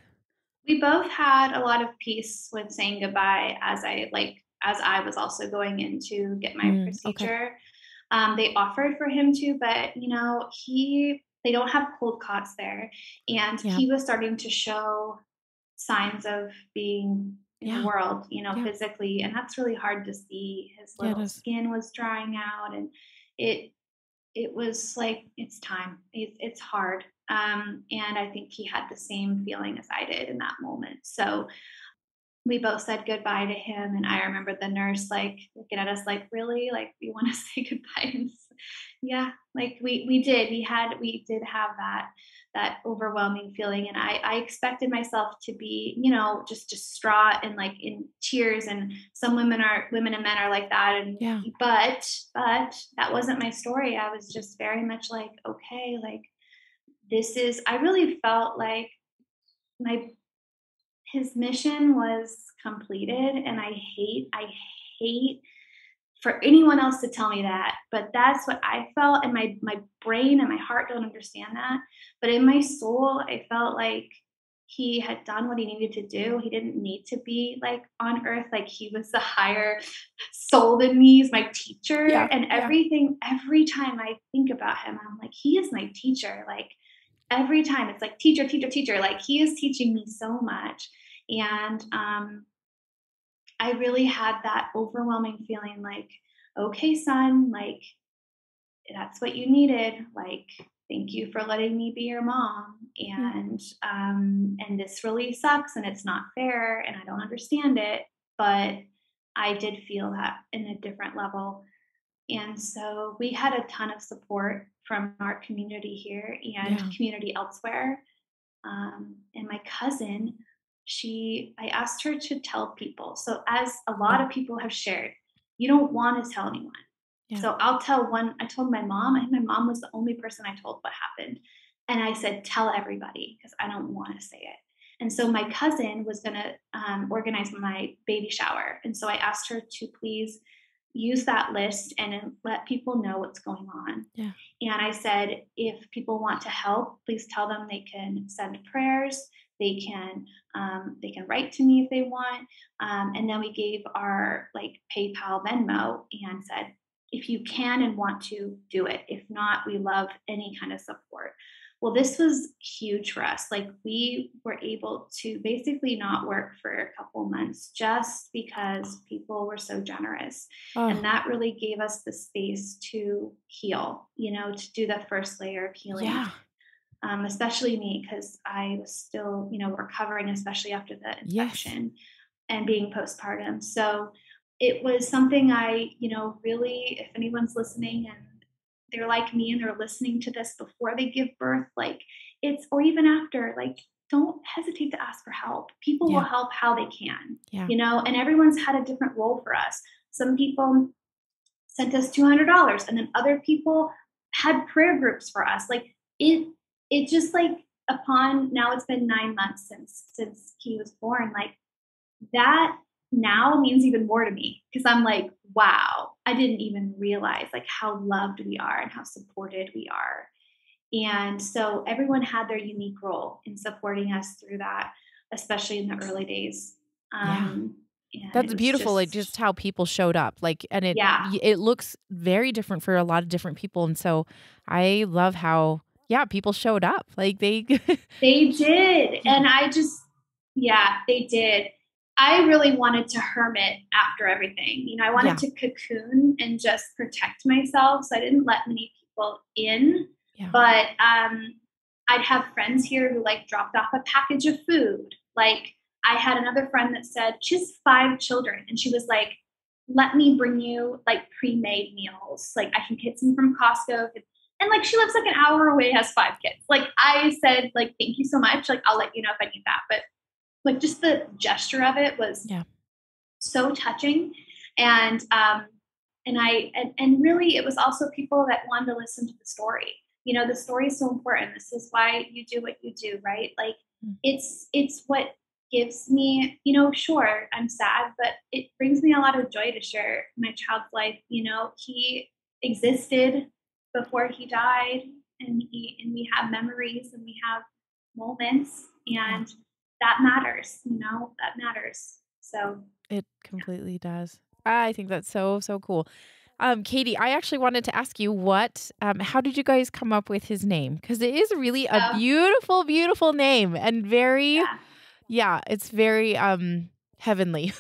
We both had a lot of peace with saying goodbye as I was also going in to get my Okay. procedure. They offered for him to, but they don't have cold cots there, and Yeah. he was starting to show signs of being in the Yeah. world, Yeah. physically, and that's really hard to see. His Yeah, it little is. skin was drying out, and it it was like it's time. It's hard, and I think he had the same feeling as I did in that moment. So we both said goodbye to him, and I remember the nurse like looking at us like, really, like, you want to say goodbye? Yeah, like we did have that overwhelming feeling, and I expected myself to be, just distraught and like in tears, and some women and men are like that, and Yeah. but that wasn't my story. I was just very much like, okay, like, I really felt like my his mission was completed, and I hate for anyone else to tell me that, but that's what I felt, and my brain and my heart don't understand that, but in my soul I felt like he had done what he needed to do. He didn't need to be like on earth. Like, he was the higher soul than me. He's my teacher, Yeah. and Yeah. every time I think about him, I'm like, he is my teacher. Like, every time it's like, teacher, teacher, teacher. Like, he is teaching me so much. And I really had that overwhelming feeling like, okay, son, like, that's what you needed. Like, thank you for letting me be your mom. Yeah. And this really sucks, and it's not fair, and I don't understand it. But I did feel that in a different level. And so we had a ton of support from our community here and Yeah. community elsewhere. And my cousin, I asked her to tell people. So, as a lot Yeah. of people have shared, you don't want to tell anyone. Yeah. So I'll tell one. I told my mom. I think my mom was the only person I told what happened. And I said, tell everybody, because I don't want to say it. And so my cousin was going to organize my baby shower. And so I asked her to please use that list and let people know what's going on. Yeah. And I said, if people want to help, please tell them they can send prayers. They can write to me if they want. And then we gave our like PayPal, Venmo, and said, if you can and want to, do it. If not, we love any kind of support. Well, this was huge for us. Like, we were able to basically not work for a couple months just because people were so generous. Oh, And that really gave us the space to heal, to do the first layer of healing. yeah. Especially me, because I was still, recovering, especially after the Yes. infection and being postpartum. So it was something I, really, if anyone's listening and they're like me and they're listening to this before they give birth, like, or even after, like, don't hesitate to ask for help. People will Yeah. help how they can, Yeah. and everyone's had a different role for us. Some people sent us $200, and then other people had prayer groups for us. Like, it just like, upon now it's been 9 months since he was born, like, that now means even more to me, because I'm like, wow, I didn't even realize like how loved we are and how supported we are. And so everyone had their unique role in supporting us through that, especially in the early days. Yeah. And it That's was beautiful. Like just, just how people showed up. Like, and yeah, it looks very different for a lot of different people. And so I love how, yeah, people showed up. Like they, they did. yeah. And I just, Yeah, they did. I really wanted to hermit after everything. I wanted to cocoon and just protect myself. So I didn't let many people in. Yeah. But I'd have friends here who like dropped off a package of food. Like I had another friend that said she has 5 children and she was like, let me bring you like pre-made meals. Like I can get some from Costco. And like she lives like an hour away, has 5 kids. Like I said, like, thank you so much. Like I'll let you know if I need that. But like just the gesture of it was so touching. And really it was also people that wanted to listen to the story. The story is so important. This is why you do what you do, right? Like it's what gives me, sure, I'm sad, but it brings me a lot of joy to share my child's life. He existed before he died, and we have memories and we have moments, and that matters, that matters. So it completely does. I think that's so, so cool. Katy, I actually wanted to ask you how did you guys come up with his name? Because it is really a beautiful, beautiful name and very, it's very heavenly.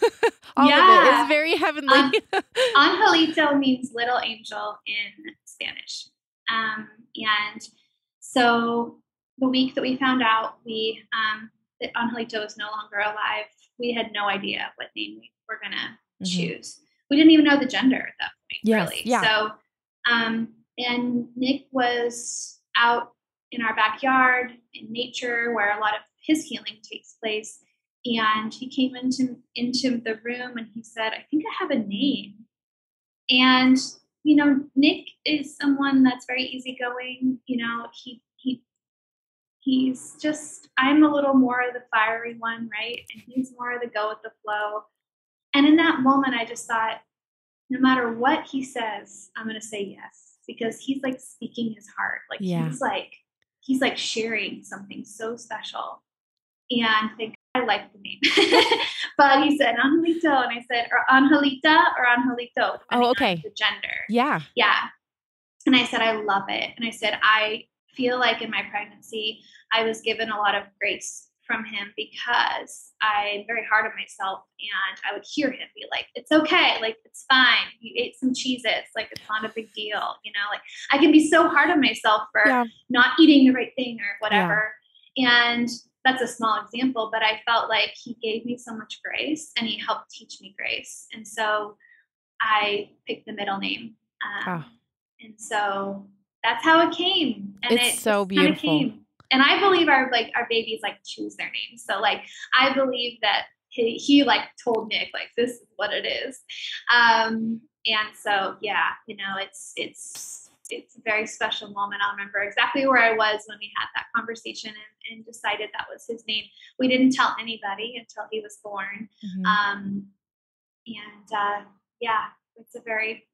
All of it is very heavenly. Angelito means little angel in Spanish. And so the week that we found out that Angelito was no longer alive, we had no idea what name we were going to choose. We didn't even know the gender at that point, really. Yeah. So, and Nick was out in our backyard in nature where a lot of his healing takes place. And he came into the room and he said, I think I have a name. And, Nick is someone that's very easygoing. He's just, I'm a little more of the fiery one, right? And he's more of the go with the flow. And in that moment, I just thought, no matter what he says, I'm going to say yes, because he's like speaking his heart. Like he's like sharing something so special. And I like the name, but he said Angelito, and I said, or Angelita or Angelito. Oh, okay. The gender. Yeah. Yeah. And I said, I love it. And I said, I feel like in my pregnancy, I was given a lot of grace from him because I'm very hard on myself, and I would hear him be like, it's okay. Like, it's fine. You ate some Cheez-Its. Like, it's not a big deal. Like I can be so hard on myself for not eating the right thing or whatever. Yeah. And that's a small example, but I felt like he gave me so much grace and he helped teach me grace. And so I picked the middle name. And so that's how it came. And it's so beautiful. And I believe our babies like choose their names. So like, I believe that he like told Nick, like, this is what it is. And so, it's a very special moment. I'll remember exactly where I was when we had that conversation and decided that was his name. We didn't tell anybody until he was born. It's a very,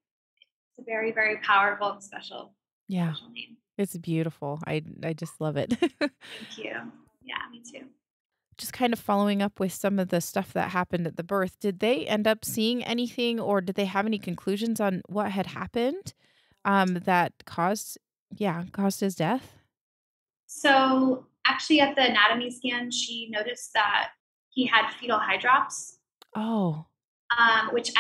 very, very powerful and special name. It's beautiful. I just love it. Thank you. Yeah, me too. Just kind of following up with some of the stuff that happened at the birth, did they end up seeing anything, or did they have any conclusions on what had happened that caused his death? So actually at the anatomy scan, she noticed that he had fetal hydrops. Oh. Which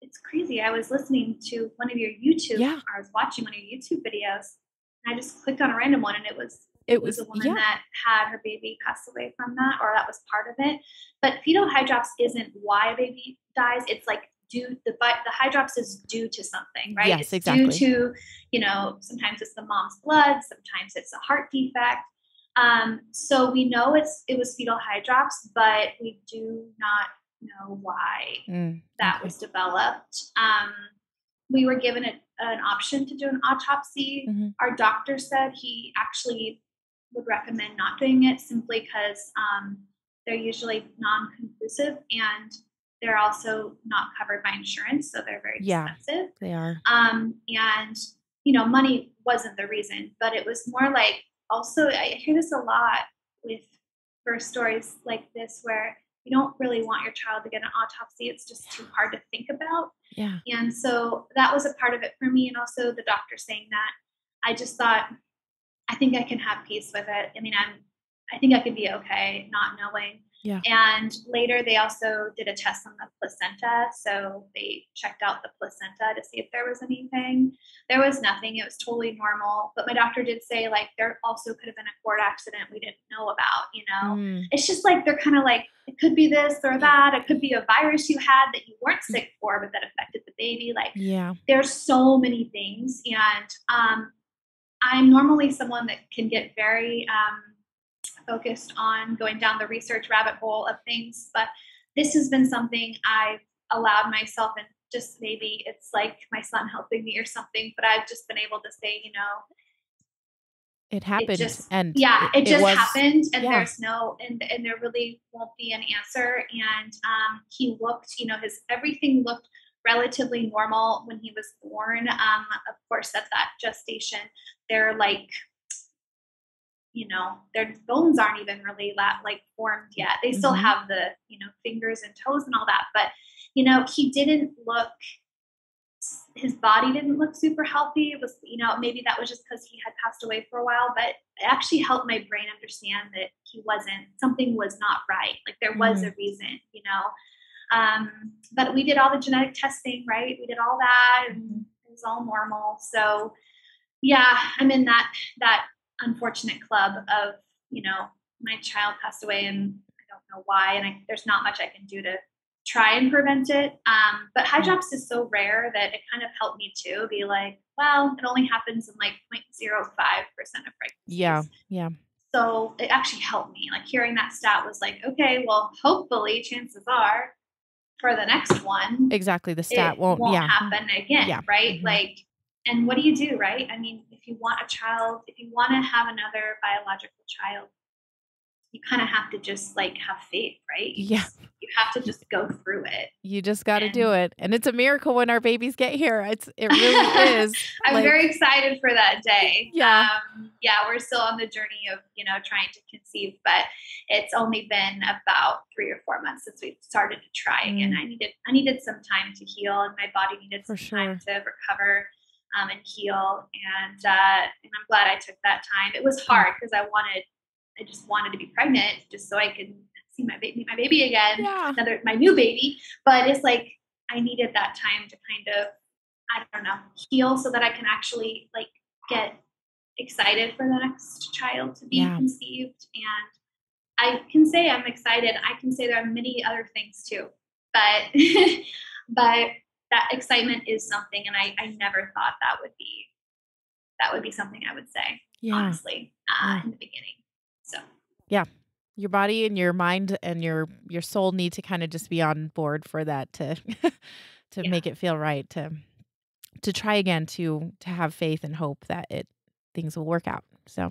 it's crazy. I was listening to one of your I was watching one of your YouTube videos, and I just clicked on a random one, and it was a woman that had her baby pass away from that, or that was part of it. But fetal hydrops isn't why a baby dies. It's like the hydrops is due to something, right? Yes, it's exactly. Due to, sometimes it's the mom's blood, sometimes it's a heart defect. So we know it was fetal hydrops, but we do not know why that was developed. We were given an option to do an autopsy. Our doctor said he actually would recommend not doing it simply because they're usually non-conclusive, and they're also not covered by insurance, so they're very expensive. They are. And money wasn't the reason, but it was more like, also I hear this a lot with birth stories like this where you don't really want your child to get an autopsy. It's just too hard to think about. Yeah. And so that was a part of it for me. And also the doctor saying that, I just thought, I think I can have peace with it. I mean, I think I could be okay not knowing. Yeah. And later they also did a test on the placenta. So they checked out the placenta to see if there was anything. There was nothing. It was totally normal. But my doctor did say, like, there also could have been a cord accident we didn't know about, you know? It's just like, they're kind of like, it could be this or that. It could be a virus you had that you weren't sick for, but that affected the baby. Like, there's so many things. And I'm normally someone that can get very focused on going down the research rabbit hole of things, but this has been something I've allowed myself, and just maybe it's like my son helping me or something, but I've just been able to say, you know, it happened, it just happened, and there's no, and there really won't be an answer. And he looked, you know, everything looked relatively normal when he was born. Of course, at that gestation, they're like, you know, their bones aren't even really like formed yet. They still have the, you know, fingers and toes and all that, but, you know, his body didn't look super healthy. It was, you know, maybe that was just because he had passed away for a while, but it actually helped my brain understand that something was not right. Like, there was a reason, you know. But we did all the genetic testing, right? We did all that, and it was all normal. So yeah, I'm in that unfortunate club of, you know, my child passed away and I don't know why, and there's not much I can do to try and prevent it. But high drops is so rare that it kind of helped me too, be like, well, it only happens in like 0.05% of pregnancies. Yeah. So it actually helped me. Like, hearing that stat was like, okay, well, hopefully chances are for the next one, exactly, the stat won't happen again, right? Like, and what do you do, right? I mean, if you want a child, if you want to have another biological child, you kind of have to just like have faith, right? You have to just go through it. You just got to do it. And it's a miracle when our babies get here. It really is. I'm very excited for that day. Yeah. We're still on the journey of, you know, trying to conceive, but it's only been about 3 or 4 months since we started to try again. I needed some time to heal, and my body needed some time to recover and heal. And I'm glad I took that time. It was hard because I just wanted to be pregnant just so I could see my baby again, my new baby. But it's like, I needed that time to kind of, I don't know, heal so that I can actually like get excited for the next child to be conceived. And I can say I'm excited. I can say there are many other things too, but that excitement is something, and I never thought that would be something I would say, honestly, in the beginning. So your body and your mind and your soul need to kind of just be on board for that to make it feel right, to try again, to have faith and hope that things will work out. So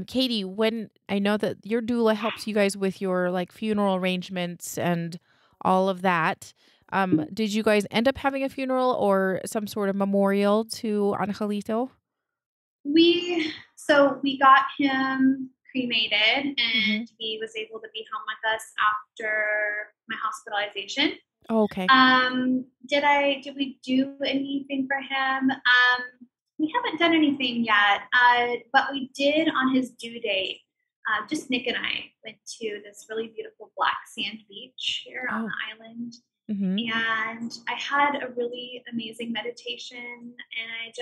Katy, when I know that your doula helps you guys with your like funeral arrangements and all of that, did you guys end up having a funeral or some sort of memorial to Angelito? We got him cremated, and he was able to be home with us after my hospitalization. Oh, okay. Did we do anything for him? We haven't done anything yet, but we did on his due date. Just Nick and I went to this really beautiful black sand beach here on the island. And I had a really amazing meditation, and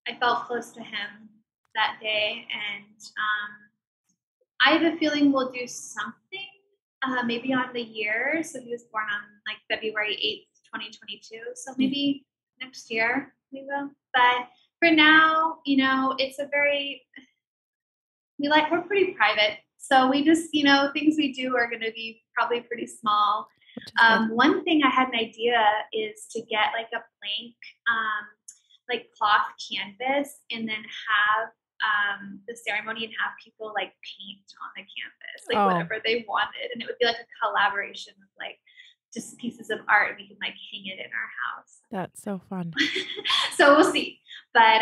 I felt close to him that day. And I have a feeling we'll do something maybe on the year. So he was born on like February 8th, 2022. So maybe next year we will. But for now, you know, we're pretty private. So we just, you know, things we do are going to be probably pretty small. One thing I had an idea is to get like a blank, like cloth canvas, and then have the ceremony and have people like paint on the canvas, like whatever they wanted. And it would be like a collaboration of like just pieces of art, and we can like hang it in our house. That's so fun. So we'll see. But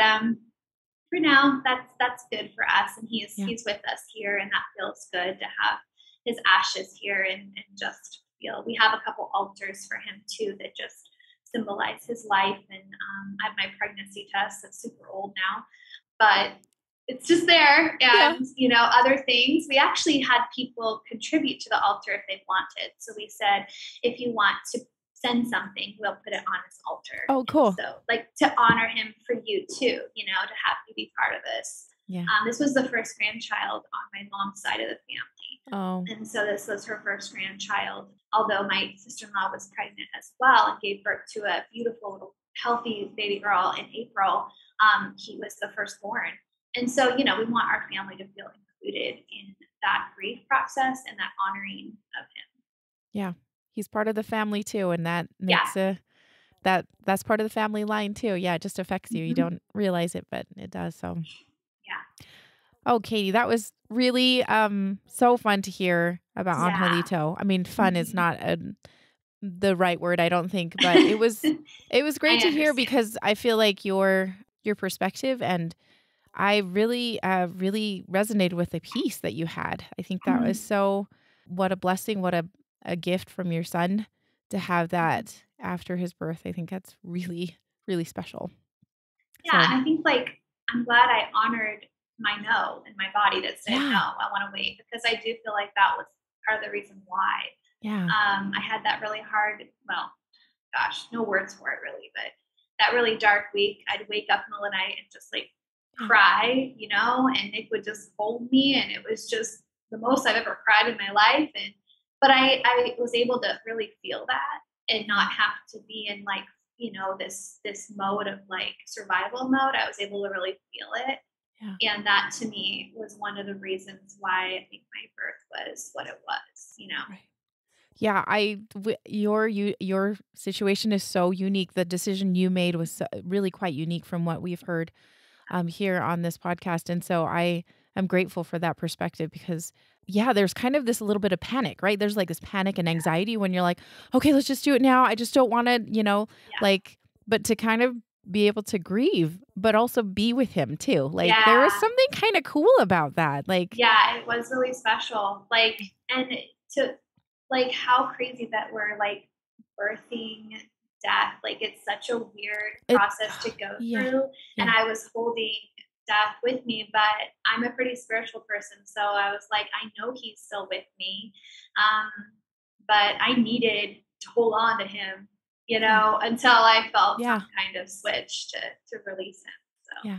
for now, that's good for us. And he's with us here, and that feels good to have his ashes here and just feel. We have a couple altars for him too that just symbolize his life. And I have my pregnancy test that's super old now, but it's just there. Yeah. And, you know, other things, we actually had people contribute to the altar if they wanted. So we said, if you want to send something, we'll put it on his altar. Oh, cool. And so like to honor him for you too, you know, to have you be part of this. Yeah. This was the first grandchild on my mom's side of the family. Oh. And so this was her first grandchild, although my sister-in-law was pregnant as well and gave birth to a beautiful little healthy baby girl in April. He was the firstborn. And so, you know, we want our family to feel included in that grief process and that honoring of him. Yeah. He's part of the family too. And that makes that's part of the family line too. Yeah. It just affects you. You don't realize it, but it does. So yeah. Oh, Katy, that was really so fun to hear about Angelito. I mean, fun is not the right word, I don't think, but it was great to hear because I feel like your perspective, and I really really resonated with the peace that you had. I think that was what a blessing, what a gift from your son to have that after his birth. I think that's really, really special. Yeah, and I think like I'm glad I honored my no in my body that said no, I want to wait, because I do feel like that was part of the reason why. Yeah. I had that really hard, well, gosh, no words for it really, but that really dark week, I'd wake up in the middle of the night and just like cry, you know, and Nick would just hold me, and it was just the most I've ever cried in my life. But I was able to really feel that and not have to be in like, you know, this mode of like survival mode. I was able to really feel it. Yeah. And that to me was one of the reasons why I think my birth was what it was, you know. Right. Yeah, your situation is so unique. The decision you made was really quite unique from what we've heard here on this podcast. And so I am grateful for that perspective because, yeah, there's kind of this little bit of panic, right? There's like this panic and anxiety when you're like, okay, let's just do it now. I just don't want to, you know, but to kind of be able to grieve, but also be with him too. Like there was something kind of cool about that. Like, yeah, it was really special. Like, and to like how crazy that we're like birthing death. Like it's such a weird process to go through. Yeah. And I was holding death with me, but I'm a pretty spiritual person. So I was like, I know he's still with me. But I needed to hold on to him, you know, until I felt some kind of switch to release him. So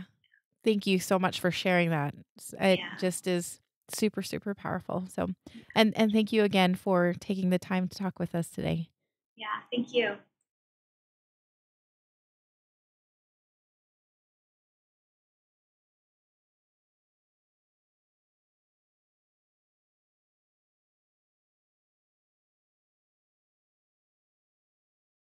thank you so much for sharing that. It just is super, super powerful. So, and thank you again for taking the time to talk with us today. Yeah, thank you.